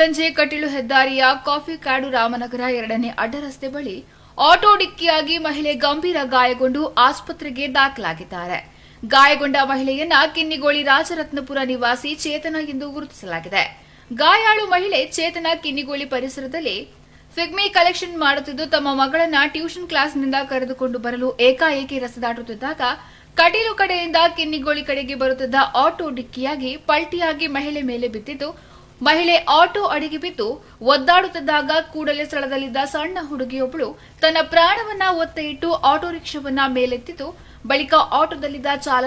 ಬೆಳಗಂಜೆ ಕಟೀಲು ಹೆದ್ದಾರಿಯ ಕಾಫಿ ಕಾಡು ರಾಮನಗರ 2ನೇ ಅಡ್ಡರಸ್ತೆ ಬಳಿ ಆಟೋ ಡಿಕ್ಕಿಯಾಗಿ ಮಹಿಳೆ ಗಂಭೀರ ಗಾಯಗೊಂಡು ಆಸ್ಪತ್ರೆಗೆ ದಾಖಲಾಗಿದ್ದಾರೆ. ಗಾಯಗೊಂಡ ಮಹಿಳೆಯನ್ನ ಕಿನ್ನಿಗೋಳಿ ರಾಜರತ್ನಪುರ ನಿವಾಸಿ ಚೇತನ ಎಂದು ಗುರುತಿಸಲಾಗಿದೆ. ಗಾಯಾಳು ಮಹಿಳೆ ಚೇತನ ಕಿನ್ನಿಗೋಳಿ ಪರಿಸರದಲ್ಲಿ ಫಿಗ್ಮಿ ಕಲೆಕ್ಷನ್ ಮಾಡುತ್ತಿದ್ದು ತಮ್ಮ ಮಗಳನ್ನ ಟ್ಯೂಷನ್ ಕ್ಲಾಸ್ನಿಂದ ಕರೆದುಕೊಂಡು ಬರಲು ಏಕಾಏಕಿ ರಸ್ತೆ ದಾಟುತ್ತಿದ್ದಾಗ ಕಟೀಲು ಕಡೆಯಿಂದ ಕಿನ್ನಿಗೋಳಿ ಕಡೆಗೆ ಬರುತ್ತಿದ್ದ ಆಟೋ ಡಿಕ್ಕಿಯಾಗಿ ಪಲ್ಟಿಯಾಗಿ ಮಹಿಳೆ ಮೇಲೆ ಬಿದ್ದಿದ್ದು, ಮಹಿಳೆ ಆಟೋ ಅಡಿಗೆ ಬಿದ್ದು ಒದ್ದಾಡುತ್ತಿದ್ದಾಗ ಕೂಡಲೇ ಸ್ಥಳದಲ್ಲಿದ್ದ ಸಣ್ಣ ಹುಡುಗಿಯೊಬ್ಬಳು ತನ್ನ ಪ್ರಾಣವನ್ನ ಒತ್ತೆ ಇಟ್ಟು ಆಟೋ ರಿಕ್ಷಾವನ್ನ ಮೇಲೆತ್ತಿದ್ದು, ಬಳಿಕ ಆಟೋದಲ್ಲಿದ್ದ ಚಾಲಕ